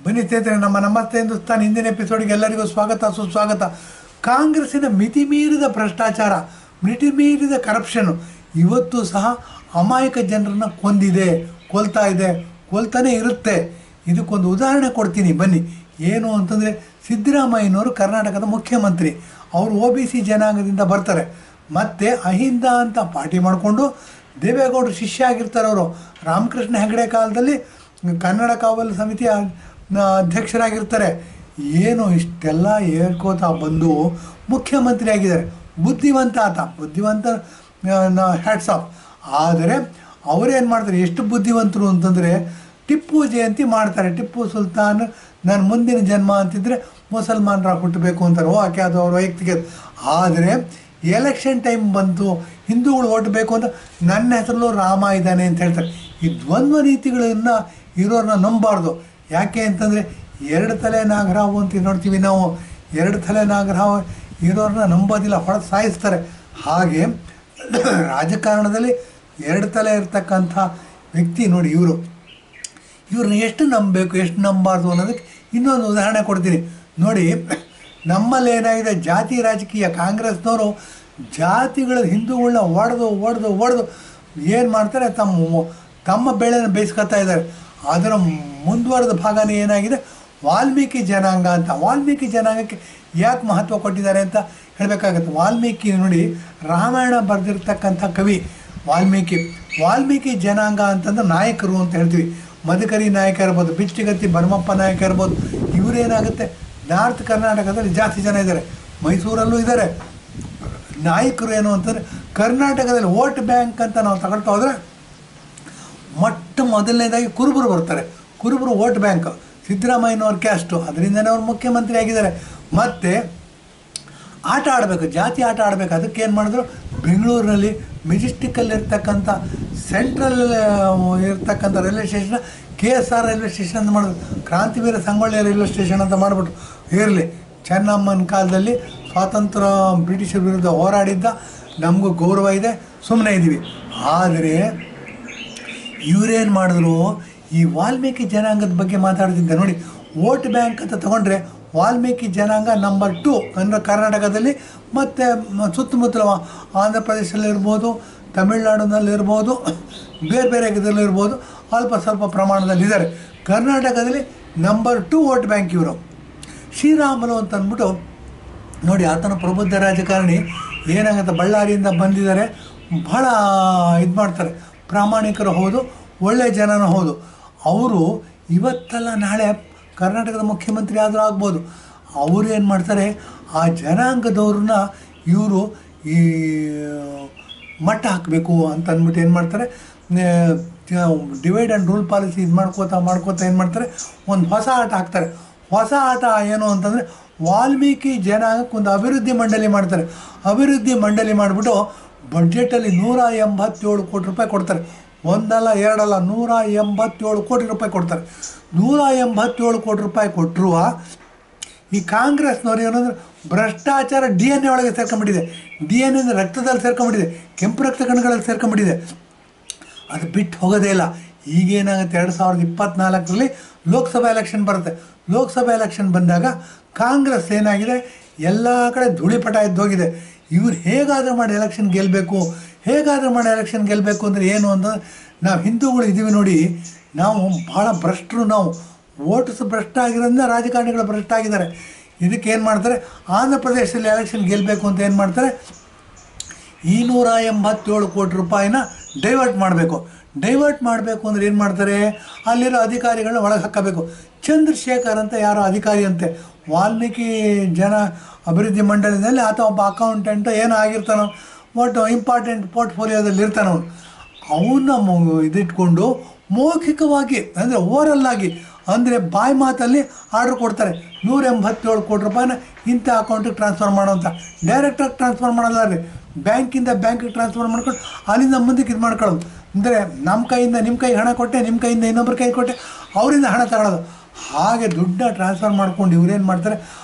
ಬನ್ನಿ ಸ್ನೇಹಿತರೆ, ನಮ್ಮ ನಮಸ್ತೆ ಹಿಂದೂಸ್ತಾನ್ ಹಿಂದಿನ ಎಪಿಸೋಡ್ಗೆ ಎಲ್ಲರಿಗೂ ಸ್ವಾಗತ ಸುಸ್ವಾಗತ. ಕಾಂಗ್ರೆಸ್ಸಿನ ಮಿತಿಮೀರಿದ ಭ್ರಷ್ಟಾಚಾರ, ಮಿತಿಮೀರಿದ ಕರಪ್ಷನ್ನು ಇವತ್ತು ಸಹ ಅಮಾಯಕ ಜನರನ್ನು ಕೊಲ್ತಾನೇ ಇರುತ್ತೆ. ಇದಕ್ಕೊಂದು ಉದಾಹರಣೆ ಕೊಡ್ತೀನಿ ಬನ್ನಿ. ಏನು ಅಂತಂದರೆ, ಸಿದ್ದರಾಮಯ್ಯನವರು ಕರ್ನಾಟಕದ ಮುಖ್ಯಮಂತ್ರಿ. ಅವರು OBC ಜನಾಂಗದಿಂದ ಬರ್ತಾರೆ. ಮತ್ತು ಅಹಿಂದ ಅಂತ ಪಾರ್ಟಿ ಮಾಡಿಕೊಂಡು ದೇವೇಗೌಡರು ಶಿಷ್ಯ ಆಗಿರ್ತಾರೆ. ಅವರು ರಾಮಕೃಷ್ಣ ಹೆಗಡೆ ಕಾಲದಲ್ಲಿ ಕನ್ನಡ ಕಾವಲು ಸಮಿತಿಯ ಅಧ್ಯಕ್ಷರಾಗಿರ್ತಾರೆ. ಏನು ಇಷ್ಟೆಲ್ಲ ಹೇಳ್ಕೋತಾ ಬಂದು ಮುಖ್ಯಮಂತ್ರಿ ಆಗಿದ್ದಾರೆ. ಬುದ್ಧಿವಂತ ಹ್ಯಾಟ್ಸ್ ಆಫ್. ಆದರೆ ಅವರೇನು ಮಾಡ್ತಾರೆ, ಎಷ್ಟು ಬುದ್ಧಿವಂತರು ಅಂತಂದರೆ ಟಿಪ್ಪು ಜಯಂತಿ ಮಾಡ್ತಾರೆ. ಟಿಪ್ಪು ಸುಲ್ತಾನ್ ನಾನು ಮುಂದಿನ ಜನ್ಮ ಅಂತಿದ್ದರೆ ಮುಸಲ್ಮಾನರ ಹುಟ್ಟಬೇಕು ಅಂತಾರೆ. ಯಾಕೆ ಅದು ಅವ್ರ ವೈಯಕ್ತಿಕ. ಆದರೆ ಎಲೆಕ್ಷನ್ ಟೈಮ್ ಬಂತು, ಹಿಂದೂಗಳು ಓಟ್ ಬೇಕು ಅಂತ ನನ್ನ ಹೆಸರಲ್ಲೂ ರಾಮ ಇದ್ದಾನೆ ಅಂತ ಹೇಳ್ತಾರೆ. ಈ ದ್ವಂದ್ವ ನೀತಿಗಳನ್ನು ಇರೋರನ್ನ ನಂಬಾರ್ದು. ಯಾಕೆ ಅಂತಂದರೆ ಎರಡು ತಲೆ ನಾಗರಾವು ಅಂತ ನೋಡ್ತೀವಿ ನಾವು. ಎರಡು ತಲೆ ನಾಗರಾವು ಇರೋರನ್ನ ನಂಬೋದಿಲ್ಲ, ಹೊಡೆದು ಸಾಯಿಸ್ತಾರೆ. ಹಾಗೆ ರಾಜಕಾರಣದಲ್ಲಿ ಎರಡು ತಲೆ ಇರ್ತಕ್ಕಂಥ ವ್ಯಕ್ತಿ ನೋಡಿ ಇವ್ರನ್ನ ಎಷ್ಟು ನಂಬಬೇಕು, ಎಷ್ಟು ನಂಬಾರ್ದು ಅನ್ನೋದಕ್ಕೆ ಇನ್ನೊಂದು ಉದಾಹರಣೆ ಕೊಡ್ತೀನಿ ನೋಡಿ. ನಮ್ಮಲ್ಲಿ ಏನಾಗಿದೆ, ಜಾತಿ ರಾಜಕೀಯ. ಕಾಂಗ್ರೆಸ್ನವರು ಜಾತಿಗಳ ಹಿಂದೂಗಳನ್ನ ಒಡೆದು ಏನು ಮಾಡ್ತಾರೆ, ತಮ್ಮ ಬೆಳೆನ ಬೇಯಿಸ್ಕೊತಾ ಇದ್ದಾರೆ. ಅದರ ಮುಂದುವರೆದ ಭಾಗನೇ ಏನಾಗಿದೆ, ವಾಲ್ಮೀಕಿ ಜನಾಂಗ ಅಂತ. ವಾಲ್ಮೀಕಿ ಜನಾಂಗಕ್ಕೆ ಯಾಕೆ ಮಹತ್ವ ಕೊಟ್ಟಿದ್ದಾರೆ ಅಂತ ಹೇಳಬೇಕಾಗತ್ತೆ. ವಾಲ್ಮೀಕಿ ನೋಡಿ, ರಾಮಾಯಣ ಬರೆದಿರ್ತಕ್ಕಂಥ ಕವಿ ವಾಲ್ಮೀಕಿ ಜನಾಂಗ ಅಂತಂದ್ರೆ ನಾಯಕರು ಅಂತ ಹೇಳ್ತೀವಿ. ಮಧುಕರಿ ನಾಯಕ ಇರ್ಬೋದು, ಬಿಚ್ಚಿಗತ್ತಿ ಭರಮಪ್ಪ ನಾಯಕ ಇರ್ಬೋದು. ಇವರೇನಾಗುತ್ತೆ, ನಾರ್ತ್ ಕರ್ನಾಟಕದಲ್ಲಿ ಜಾಸ್ತಿ ಜನ ಇದ್ದಾರೆ, ಮೈಸೂರಲ್ಲೂ ಇದ್ದಾರೆ. ನಾಯಕರು ಏನು ಅಂತಂದರೆ ಕರ್ನಾಟಕದಲ್ಲಿ ವೋಟ್ ಬ್ಯಾಂಕ್ ಅಂತ ನಾವು ತಗೊಳ್ತಾ ಹೋದರೆ ಮೊದಲನೇದಾಗಿ ಕುರುಬರು ಬರ್ತಾರೆ. ಕುರುಬರು ವೋಟ್ ಬ್ಯಾಂಕ್. ಸಿದ್ದರಾಮಯ್ಯನವ್ರ ಕ್ಯಾಸ್ಟು, ಅದರಿಂದನೇ ಅವ್ರು ಮುಖ್ಯಮಂತ್ರಿ ಆಗಿದ್ದಾರೆ. ಮತ್ತು ಆಟ ಆಡಬೇಕು, ಜಾತಿ ಆಟ ಆಡಬೇಕು. ಅದಕ್ಕೆ ಏನು ಮಾಡಿದ್ರು, ಬೆಂಗಳೂರಿನಲ್ಲಿ ಮೆಜೆಸ್ಟಿಕ್ಕಲ್ಲಿರ್ತಕ್ಕಂಥ ಸೆಂಟ್ರಲ್ ಇರ್ತಕ್ಕಂಥ railway station KSR railway station ಅಂತ ಮಾಡಿದ್ರು. ಕ್ರಾಂತಿವೀರ ಸಂಗೊಳ್ಳಿ ರೈಲ್ವೆ ಸ್ಟೇಷನ್ ಅಂತ ಮಾಡಿಬಿಟ್ಟು, ಇರಲಿ ಚೆನ್ನಮ್ಮನ ಕಾಲದಲ್ಲಿ ಸ್ವಾತಂತ್ರ್ಯ ಬ್ರಿಟಿಷರ ವಿರುದ್ಧ ಹೋರಾಡಿದ್ದ, ನಮಗೂ ಗೌರವ ಇದೆ, ಸುಮ್ಮನೆ ಇದ್ದೀವಿ. ಆದರೆ ಇವರೇನು ಮಾಡಿದ್ರು, ಈ ವಾಲ್ಮೀಕಿ ಜನಾಂಗದ ಬಗ್ಗೆ ಮಾತಾಡ್ತಿದ್ದೆ ನೋಡಿ. ವೋಟ್ ಬ್ಯಾಂಕ್ ಅಂತ ತೊಗೊಂಡ್ರೆ ವಾಲ್ಮೀಕಿ ಜನಾಂಗ ನಂಬರ್ 2 ಅಂದರೆ ಕರ್ನಾಟಕದಲ್ಲಿ, ಮತ್ತು ಸುತ್ತಮುತ್ತಲ ಆಂಧ್ರ ಪ್ರದೇಶದಲ್ಲಿರ್ಬೋದು, ತಮಿಳುನಾಡಿನಲ್ಲಿರ್ಬೋದು, ಬೇರೆ ಇದರಲ್ಲಿರ್ಬೋದು, ಸ್ವಲ್ಪ ಪ್ರಮಾಣದಲ್ಲಿದ್ದಾರೆ. ಕರ್ನಾಟಕದಲ್ಲಿ ನಂಬರ್ 2 ವೋಟ್ ಬ್ಯಾಂಕ್ ಇವರು. ಶ್ರೀರಾಮುಲು ಅಂತ ಅಂದ್ಬಿಟ್ಟು ನೋಡಿ, ಆತನ ಪ್ರಬುದ್ಧ ರಾಜಕಾರಣಿ. ಏನಾಗುತ್ತೆ, ಬಳ್ಳಾರಿಯಿಂದ ಬಂದಿದ್ದಾರೆ, ಭಾಳ ಇದು ಮಾಡ್ತಾರೆ, ಪ್ರಾಮಾಣಿಕರು ಹೌದು, ಒಳ್ಳೆಯ ಜನನೂ ಹೌದು. ಅವರು ಇವತ್ತಲ್ಲ ನಾಳೆ ಕರ್ನಾಟಕದ ಮುಖ್ಯಮಂತ್ರಿ ಆದರೂ ಆಗ್ಬೋದು. ಅವರು ಏನು ಮಾಡ್ತಾರೆ, ಆ ಜನಾಂಗದವ್ರನ್ನ ಇವರು ಈ ಮಟ್ಟ ಹಾಕಬೇಕು ಅಂತ ಅಂದ್ಬಿಟ್ಟು ಏನು ಮಾಡ್ತಾರೆ, ಡಿವೈಡ್ ಆ್ಯಂಡ್ ರೂಲ್ ಪಾಲಿಸಿ ಇದು ಮಾಡ್ಕೋತಾ ಏನು ಮಾಡ್ತಾರೆ, ಒಂದು ಹೊಸ ಆಟ ಹಾಕ್ತಾರೆ. ಹೊಸ ಆಟ ಏನು ಅಂತಂದರೆ, ವಾಲ್ಮೀಕಿ ಜನಾಂಗಕ್ಕೆ ಒಂದು ಅಭಿವೃದ್ಧಿ ಮಂಡಳಿ ಮಾಡ್ತಾರೆ. ಅಭಿವೃದ್ಧಿ ಮಂಡಳಿ ಮಾಡಿಬಿಟ್ಟು ಬಡ್ಜೆಟಲ್ಲಿ 187 ಕೋಟಿ ರೂಪಾಯಿ ಕೊಡ್ತಾರೆ. ಒಂದಲ್ಲ ಎರಡಲ್ಲ, 187 ಕೋಟಿ ರೂಪಾಯಿ ಕೊಡ್ತಾರೆ. 187 ಕೋಟಿ ರೂಪಾಯಿ ಕೊಟ್ಟರು ಈ ಕಾಂಗ್ರೆಸ್ನವ್ರು ಏನಂದ್ರೆ ಭ್ರಷ್ಟಾಚಾರ DNA ಒಳಗೆ ಸೇರ್ಕೊಂಡ್ಬಿಟ್ಟಿದೆ. DNA ಅಂದರೆ ರಕ್ತದಲ್ಲಿ ಸೇರ್ಕೊಂಡ್ಬಿಟ್ಟಿದೆ, ಕೆಂಪು ರಕ್ತ ಕಣಗಳಲ್ಲಿ ಸೇರ್ಕೊಂಡ್ಬಿಟ್ಟಿದೆ. ಅದು ಬಿಟ್ಟು ಹೋಗೋದೇ ಇಲ್ಲ. ಈಗೇನಾಗುತ್ತೆ, 2024ರಲ್ಲಿ ಲೋಕಸಭಾ ಎಲೆಕ್ಷನ್ ಬರುತ್ತೆ. ಲೋಕಸಭಾ ಎಲೆಕ್ಷನ್ ಬಂದಾಗ ಕಾಂಗ್ರೆಸ್ ಏನಾಗಿದೆ, ಎಲ್ಲ ಕಡೆ ಧೂಳಿಪಟ ಎದ್ದೋಗಿದೆ. ಇವ್ರು ಹೇಗಾದರೂ ಮಾಡಿ ಎಲೆಕ್ಷನ್ ಗೆಲ್ಲಬೇಕು ಅಂದರೆ ಏನು ಅಂತಂದರೆ, ನಾವು ಹಿಂದೂಗಳು ಇದ್ದೀವಿ ನೋಡಿ, ನಾವು ಭಾಳ ಭ್ರಷ್ಟರು. ನಾವು ವೋಟ್ಸ್ ಭ್ರಷ್ಟ ಆಗಿರೋದ್ರಿಂದ ರಾಜಕಾರಣಿಗಳು ಭ್ರಷ್ಟ ಆಗಿದ್ದಾರೆ. ಇದಕ್ಕೆ ಏನು ಮಾಡ್ತಾರೆ, ಆಂಧ್ರ ಪ್ರದೇಶದಲ್ಲಿ ಎಲೆಕ್ಷನ್ ಗೆಲ್ಲಬೇಕು ಅಂತ ಏನು ಮಾಡ್ತಾರೆ, 287 ಕೋಟಿ ರೂಪಾಯಿನ ಡೈವರ್ಟ್ ಮಾಡಬೇಕು ಅಂದರೆ ಏನು ಮಾಡ್ತಾರೆ, ಅಲ್ಲಿರೋ ಅಧಿಕಾರಿಗಳನ್ನ ಒಳಗೆ ಹಾಕಬೇಕು. ಚಂದ್ರಶೇಖರ್ ಅಂತ ಯಾರೋ ಅಧಿಕಾರಿ ಅಂತೆ, ವಾಲ್ಮೀಕಿ ಅಭಿವೃದ್ಧಿ ಮಂಡಳಿನಲ್ಲಿ ಆತ ಒಬ್ಬ ಅಕೌಂಟೆಂಟು ಏನೋ ಆಗಿರ್ತಾನೋ, ಒಟ್ಟು ಇಂಪಾರ್ಟೆಂಟ್ ಪೋರ್ಟ್ಫೋಲಿಯೋದಲ್ಲಿ ಇರ್ತಾನವನು. ಅವನ್ನ ಇದಿಟ್ಕೊಂಡು ಮೌಖಿಕವಾಗಿ ಅಂದರೆ ಓರಲ್ಲಾಗಿ ಅಂದರೆ ಬಾಯಿ ಮಾತಲ್ಲಿ ಆರ್ಡ್ರ್ ಕೊಡ್ತಾರೆ. 187 ಕೋಟಿ ರೂಪಾಯಿನ ಇಂಥ ಅಕೌಂಟಿಗೆ ಟ್ರಾನ್ಸ್ಫರ್ ಮಾಡೋಂಥ. ಡೈರೆಕ್ಟಾಗಿ ಟ್ರಾನ್ಸ್ಫರ್ ಮಾಡೋಲ್ಲ ರೀ, ಬ್ಯಾಂಕಿಂದ ಬ್ಯಾಂಕಿಗೆ ಟ್ರಾನ್ಸ್ಫರ್ ಮಾಡ್ಕೊಂಡು ಅಲ್ಲಿಂದ ಮುಂದಕ್ಕೆ ಇದು ಮಾಡ್ಕೊಳ್ಳೋದು. ಅಂದರೆ ನಮ್ಮ ಕೈಯಿಂದ ನಿಮ್ಮ ಕೈಗೆ ಹಣ ಕೊಟ್ಟೆ, ನಿಮ್ಮ ಕೈಯಿಂದ ಇನ್ನೊಬ್ಬರ ಕೈ ಕೊಟ್ಟೆ, ಅವರಿಂದ ಹಣ ತಗೊಳ್ಳೋದು. ಹಾಗೆ ದುಡ್ಡನ್ನ ಟ್ರಾನ್ಸ್ಫರ್ ಮಾಡ್ಕೊಂಡು ಇವ್ರೇನು ಮಾಡ್ತಾರೆ,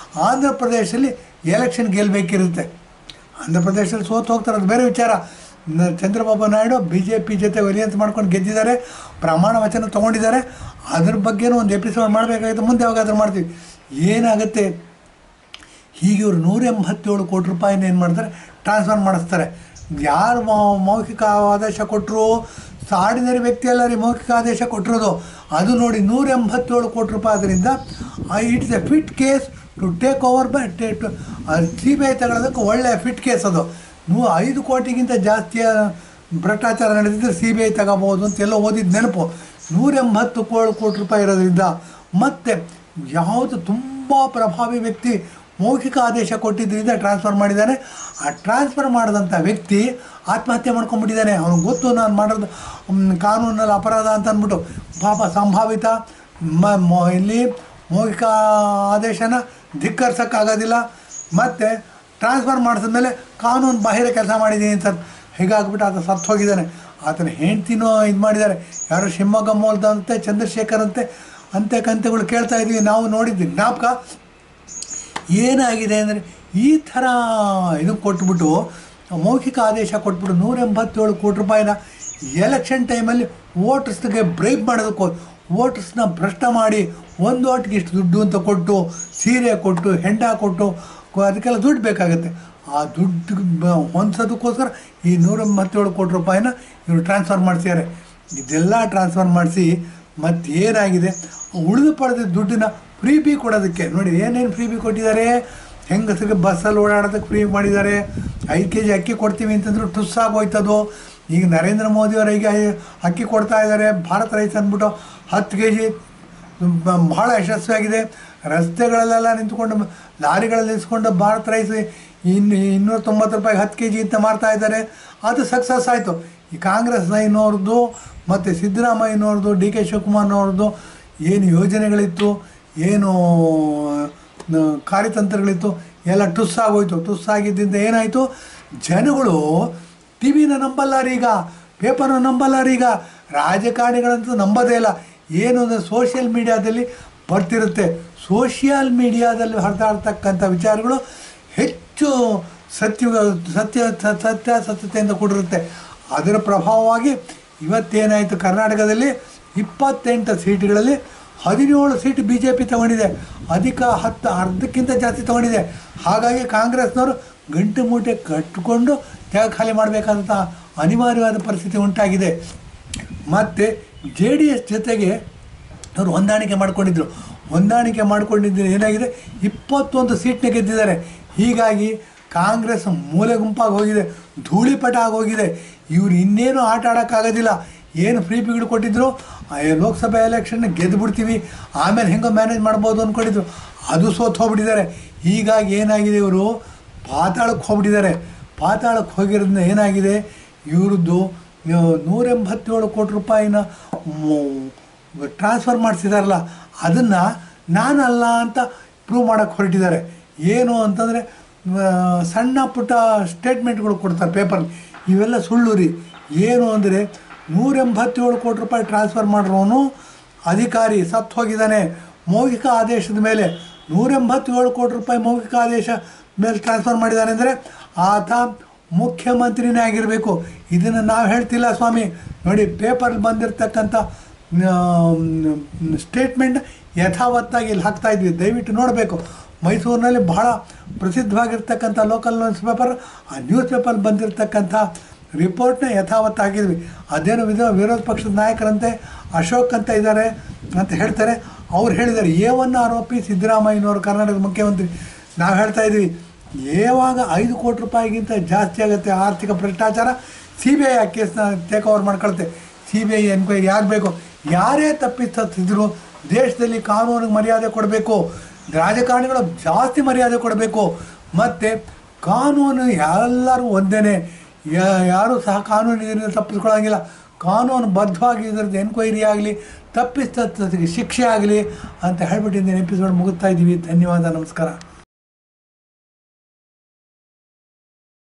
ಆಂಧ್ರ ಪ್ರದೇಶದಲ್ಲಿ ಎಲೆಕ್ಷನ್ ಗೆಲ್ಲಬೇಕಿರುತ್ತೆ. ಆಂಧ್ರ ಪ್ರದೇಶದಲ್ಲಿ ಸೋತು ಹೋಗ್ತಾರೆ, ಅದು ಬೇರೆ ವಿಚಾರ. ಚಂದ್ರಬಾಬು ನಾಯ್ಡು BJP ಜೊತೆ ಅಲಿಯನ್ಸ್ ಮಾಡ್ಕೊಂಡು ಗೆದ್ದಿದ್ದಾರೆ, ಪ್ರಮಾಣ ವಚನ ತೊಗೊಂಡಿದ್ದಾರೆ. ಅದ್ರ ಬಗ್ಗೆನೂ ಒಂದು ಎಪಿಸೋಡ್ ಮಾಡಬೇಕಾಗುತ್ತೆ, ಮುಂದೆ ಯಾವಾಗಾದ್ರೂ ಮಾಡ್ತೀವಿ. ಏನಾಗುತ್ತೆ, ಹೀಗೆ ಇವರು 187 ಕೋಟಿ ರೂಪಾಯಿನ ಏನು ಮಾಡ್ತಾರೆ, ಟ್ರಾನ್ಸ್ಫರ್ ಮಾಡಿಸ್ತಾರೆ. ಯಾರು ಮೌಖಿಕ ಆದೇಶ ಕೊಟ್ಟರು, ಆರ್ಡಿನರಿ ವ್ಯಕ್ತಿ ಎಲ್ಲ ರೀ ಮೌಖಿಕ ಆದೇಶ ಕೊಟ್ಟಿರೋದು. ಅದು ನೋಡಿ 187 ಕೋಟಿ ರೂಪಾಯಿ. ಅದರಿಂದ it's a fit case to take over by CBI ತಗೊಳ್ಳೋದಕ್ಕೆ ಒಳ್ಳೆಯ ಫಿಟ್ ಕೇಸ್ ಅದು. 5 ಕೋಟಿಗಿಂತ ಜಾಸ್ತಿಯ ಭ್ರಷ್ಟಾಚಾರ ನಡೆದಿದ್ದರೆ CBI ತಗೋಬೋದು ಅಂತೆಲ್ಲ ಓದಿದ್ದು ನೆನಪು. 187 ಕೋಟಿ ರೂಪಾಯಿ ಇರೋದ್ರಿಂದ, ಮತ್ತು ಯಾವುದು ತುಂಬ ಪ್ರಭಾವಿ ವ್ಯಕ್ತಿ ಮೌಖಿಕ ಆದೇಶ ಕೊಟ್ಟಿದ್ದರಿಂದ ಟ್ರಾನ್ಸ್ಫರ್ ಮಾಡಿದ್ದಾನೆ. ಆ ಟ್ರಾನ್ಸ್ಫರ್ ಮಾಡಿದಂಥ ವ್ಯಕ್ತಿ ಆತ್ಮಹತ್ಯೆ ಮಾಡ್ಕೊಂಡ್ಬಿಟ್ಟಿದ್ದಾನೆ. ಅವ್ನಿಗೆ ಗೊತ್ತು ನಾನು ಮಾಡೋದು ಕಾನೂನಲ್ಲಿ ಅಪರಾಧ ಅಂತ ಅಂದ್ಬಿಟ್ಟು. ಪಾಪ ಸಂಭಾವಿತ ಇಲ್ಲಿ ಮೌಖಿಕ ಆದೇಶನ ಧಿಕ್ಕರಿಸೋಕ್ಕಾಗೋದಿಲ್ಲ. ಮತ್ತು ಟ್ರಾನ್ಸ್ಫರ್ ಮಾಡಿಸಿದ್ಮೇಲೆ ಕಾನೂನು ಬಾಹಿರ ಕೆಲಸ ಮಾಡಿದ್ದೀನಿ ಅಂತ ಹೀಗಾಗ್ಬಿಟ್ಟು ಆತ ಸತ್ತು ಹೋಗಿದ್ದಾನೆ. ಆತನ ಹೆಂಡ್ತಿನೂ ಇದು ಮಾಡಿದ್ದಾರೆ. ಯಾರು ಶಿವಮೊಗ್ಗ ಮೂಲದಂತೆ ಚಂದ್ರಶೇಖರ್ ಅಂತೆ ಕಂತೆಗಳು ಕೇಳ್ತಾ ಇದ್ವಿ, ನಾವು ನೋಡಿದ್ವಿ ಜ್ಞಾಪಕ. ಏನಾಗಿದೆ ಅಂದರೆ ಈ ಥರ ಇದು ಕೊಟ್ಬಿಟ್ಟು, ಮೌಖಿಕ ಆದೇಶ ಕೊಟ್ಬಿಟ್ಟು 187 ಕೋಟಿ ರೂಪಾಯಿನ ಎಲೆಕ್ಷನ್ ಟೈಮಲ್ಲಿ ವೋಟರ್ಸ್ಗೆ ಬ್ರೈಬ್ ಮಾಡೋದಕ್ಕೋ, ವೋಟರ್ಸ್ನ ಭ್ರಷ್ಟ ಮಾಡಿ ಒಂದು ಓಟ್ಗೆ ಇಷ್ಟು ದುಡ್ಡು ಅಂತ ಕೊಟ್ಟು, ಸೀರೆ ಕೊಟ್ಟು, ಹೆಂಡ ಕೊಟ್ಟು, ಅದಕ್ಕೆಲ್ಲ ದುಡ್ಡು ಬೇಕಾಗುತ್ತೆ. ಆ ದುಡ್ಡು ಹೊಂದಿಸೋದಕ್ಕೋಸ್ಕರ ಈ 187 ಕೋಟಿ ರೂಪಾಯಿನ ಇವರು ಟ್ರಾನ್ಸ್ಫರ್ ಮಾಡಿಸಿದ್ದಾರೆ. ಇದೆಲ್ಲ ಟ್ರಾನ್ಸ್ಫರ್ ಮಾಡಿಸಿ ಮತ್ತೇನಾಗಿದೆ, ಉಳಿದು ಪಡೆದ ದುಡ್ಡನ್ನ ಫ್ರೀ ಬಿ ಕೊಡೋದಕ್ಕೆ ನೋಡಿ ಏನೇನು ಫ್ರೀ ಬಿ ಕೊಟ್ಟಿದ್ದಾರೆ. ಹೆಂಗಸರಿಗೆ ಬಸ್ಸಲ್ಲಿ ಓಡಾಡೋದಕ್ಕೆ ಫ್ರೀ ಮಾಡಿದ್ದಾರೆ. 5 kg ಅಕ್ಕಿ ಕೊಡ್ತೀವಿ ಅಂತಂದ್ರು ಟುಸ್ಸಾಗೋಯ್ತದು. ಈಗ ನರೇಂದ್ರ ಮೋದಿಯವರಿಗೆ ಅಕ್ಕಿ ಕೊಡ್ತಾ ಇದ್ದಾರೆ. ಭಾರತ ರೈಸ್ ಅಂದ್ಬಿಟ್ಟು 10 kg ಭಾಳ ಯಶಸ್ವಿಯಾಗಿದೆ. ರಸ್ತೆಗಳಲ್ಲೆಲ್ಲ ನಿಂತ್ಕೊಂಡು, ಲಾರಿಗಳಲ್ಲಿ ನಿಲ್ಸ್ಕೊಂಡು ಭಾರತ ರೈಸ್ 290 ರೂಪಾಯಿಗೆ 10 kg ಅಂತ ಮಾರ್ತಾ ಇದ್ದಾರೆ. ಅದು ಸಕ್ಸಸ್ ಆಯಿತು. ಈ ಕಾಂಗ್ರೆಸ್ನವ್ರದ್ದು ಮತ್ತು ಸಿದ್ದರಾಮಯ್ಯನವ್ರದ್ದು, DK ಶಿವಕುಮಾರ್ನವ್ರದ್ದು ಏನು ಯೋಜನೆಗಳಿತ್ತು, ಏನು ಕಾರ್ಯತಂತ್ರಗಳಿತ್ತು ಎಲ್ಲ ಟುಸ್ಸಾಗೋಯ್ತು. ಟುಸ್ಸಾಗಿದ್ದರಿಂದ ಏನಾಯಿತು, ಜನಗಳು TVನ ನಂಬಲ್ಲಾರೀಗ, ಪೇಪರ್ನ ನಂಬಲ್ಲಾರೀಗ, ರಾಜಕಾರಣಿಗಳಂತೂ ನಂಬೋದೇ ಇಲ್ಲ. ಏನು ಅಂದರೆ ಸೋಷಿಯಲ್ ಮೀಡಿಯಾದಲ್ಲಿ ಬರ್ತಿರುತ್ತೆ. ಸೋಷಿಯಲ್ ಮೀಡಿಯಾದಲ್ಲಿ ಹರಿದಾಡ್ತಕ್ಕಂಥ ವಿಚಾರಗಳು ಹೆಚ್ಚು ಸತ್ಯತೆಯಿಂದ ಕೂಡಿರುತ್ತೆ. ಅದರ ಪ್ರಭಾವವಾಗಿ ಇವತ್ತೇನಾಯಿತು, ಕರ್ನಾಟಕದಲ್ಲಿ 28 ಸೀಟ್ಗಳಲ್ಲಿ 17 ಸೀಟ್ BJP ತಗೊಂಡಿದೆ. ಅರ್ಧಕ್ಕಿಂತ ಜಾಸ್ತಿ ತಗೊಂಡಿದೆ. ಹಾಗಾಗಿ ಕಾಂಗ್ರೆಸ್ನವರು ಗಂಟು ಮೂಟೆ ಕಟ್ಟಿಕೊಂಡು ಜಾಗ ಖಾಲಿ ಮಾಡಬೇಕಾದಂಥ ಅನಿವಾರ್ಯವಾದ ಪರಿಸ್ಥಿತಿ ಉಂಟಾಗಿದೆ. ಮತ್ತು JDS ಜೊತೆಗೆ ಅವರು ಹೊಂದಾಣಿಕೆ ಮಾಡಿಕೊಂಡಿದ್ದು ಏನಾಗಿದೆ, 21 ಸೀಟ್ನ ಗೆದ್ದಿದ್ದಾರೆ. ಹೀಗಾಗಿ ಕಾಂಗ್ರೆಸ್ ಮೂಲೆ ಗುಂಪಾಗಿ ಹೋಗಿದೆ, ಧೂಳಿಪಟ ಆಗೋಗಿದೆ. ಇವರು ಇನ್ನೇನು ಆಟ ಆಡೋಕ್ಕಾಗೋದಿಲ್ಲ. ಏನು ಫ್ರೀ ಪಿಗಳು ಕೊಟ್ಟಿದ್ರು, ಲೋಕಸಭೆ ಎಲೆಕ್ಷನ್ನ ಗೆದ್ದು ಬಿಡ್ತೀವಿ, ಆಮೇಲೆ ಹೆಂಗೋ ಮ್ಯಾನೇಜ್ ಮಾಡ್ಬೋದು ಅಂದ್ಕೊಂಡಿದ್ರು, ಅದು ಸೋತು ಹೋಗ್ಬಿಟ್ಟಿದ್ದಾರೆ. ಹೀಗಾಗಿ ಏನಾಗಿದೆ, ಇವರು ಪಾತಾಳಕ್ಕೆ ಹೋಗ್ಬಿಟ್ಟಿದ್ದಾರೆ. ಪಾತಾಳಕ್ಕೆ ಹೋಗಿರೋದ್ರಿಂದ ಏನಾಗಿದೆ, ಇವ್ರದ್ದು 187 ಕೋಟಿ ರೂಪಾಯಿನ ಟ್ರಾನ್ಸ್ಫರ್ ಮಾಡಿಸಿದಾರಲ್ಲ, ಅದನ್ನು ನಾನಲ್ಲ ಅಂತ ಪ್ರೂವ್ ಮಾಡೋಕ್ಕೆ ಹೊರಟಿದ್ದಾರೆ. ಏನು ಅಂತಂದರೆ ಸಣ್ಣ ಪುಟ್ಟ ಸ್ಟೇಟ್ಮೆಂಟ್ಗಳು ಕೊಡ್ತಾರೆ ಪೇಪರ್ಲಿ, ಇವೆಲ್ಲ ಸುಳ್ಳು ರೀ. ಏನು ಅಂದರೆ 187 ಕೋಟಿ ರೂಪಾಯಿ ಟ್ರಾನ್ಸ್ಫರ್ ಮಾಡಿರೋನು ಅಧಿಕಾರಿ ಸತ್ತು ಹೋಗಿದ್ದಾನೆ. ಮೌಖಿಕ ಆದೇಶದ ಮೇಲೆ 187 ಕೋಟಿ ರೂಪಾಯಿ ಮೌಖಿಕ ಆದೇಶ ಮೇಲೆ ಟ್ರಾನ್ಸ್ಫರ್ ಮಾಡಿದ್ದಾನೆ ಅಂದರೆ ಆತ ಮುಖ್ಯಮಂತ್ರಿನೇ ಆಗಿರಬೇಕು. ಇದನ್ನು ನಾವು ಹೇಳ್ತಿಲ್ಲ ಸ್ವಾಮಿ. ನೋಡಿ, ಪೇಪರ್ ಬಂದಿರತಕ್ಕಂಥ ಸ್ಟೇಟ್ಮೆಂಟ್ ಯಥಾವತ್ತಾಗಿ ಇಲ್ಲಿ ಹಾಕ್ತಾಯಿದ್ವಿ, ದಯವಿಟ್ಟು ನೋಡಬೇಕು. ಮೈಸೂರಿನಲ್ಲಿ ಬಹಳ ಪ್ರಸಿದ್ಧವಾಗಿರ್ತಕ್ಕಂಥ ಲೋಕಲ್ ನ್ಯೂಸ್ ಪೇಪರ್, ಆ ನ್ಯೂಸ್ ಪೇಪರ್ ಬಂದಿರತಕ್ಕಂಥ ರಿಪೋರ್ಟ್ನ ಯಥಾವತ್ತಾಗಿದ್ವಿ. ಅದೇನು ವಿರೋಧ ಪಕ್ಷದ ನಾಯಕರಂತೆ ಅಶೋಕ್ ಅಂತ ಇದ್ದಾರೆ ಅಂತ ಹೇಳ್ತಾರೆ. ಅವ್ರು ಹೇಳಿದ್ದಾರೆ A1 ಆರೋಪಿ ಸಿದ್ದರಾಮಯ್ಯನವರು ಕರ್ನಾಟಕದ ಮುಖ್ಯಮಂತ್ರಿ. ನಾವು ಹೇಳ್ತಾ ಇದ್ವಿ, ಯಾವಾಗ 5 ಕೋಟಿ ರೂಪಾಯಿಗಿಂತ ಜಾಸ್ತಿ ಆಗುತ್ತೆ ಆರ್ಥಿಕ ಭ್ರಷ್ಟಾಚಾರ, CBI ಆ ಕೇಸ್ನ ಟೇಕ್ ಓವರ್ ಮಾಡ್ಕೊಳುತ್ತೆ. CBI ಎನ್ಕ್ವೈರಿ ಆಗಬೇಕು. ಯಾರೇ ತಪ್ಪಿಸಿದ್ರು ದೇಶದಲ್ಲಿ ಕಾನೂನಿಗೆ ಮರ್ಯಾದೆ ಕೊಡಬೇಕು, ರಾಜಕಾರಣಿಗಳು ಜಾಸ್ತಿ ಮರ್ಯಾದೆ ಕೊಡಬೇಕು. ಮತ್ತು ಕಾನೂನು ಎಲ್ಲರೂ ಒಂದೇ, ಯಾರೂ ಸಹ ಕಾನೂನಿನಿಂದ ತಪ್ಪಿಸ್ಕೊಳ್ಳೋಂಗಿಲ್ಲ. ಕಾನೂನು ಬದ್ಧವಾಗಿ ಇದರದ್ದು ಎನ್ಕ್ವೈರಿ ಆಗಲಿ, ತಪ್ಪಿಸಿದ ಶಿಕ್ಷೆ ಆಗಲಿ ಅಂತ ಹೇಳ್ಬಿಟ್ಟಿದ್ದೇನೆ. ಎಪಿಸೋಡ್ ಮುಗಿಸ್ತಾ ಇದ್ದೀವಿ. ಧನ್ಯವಾದ, ನಮಸ್ಕಾರ.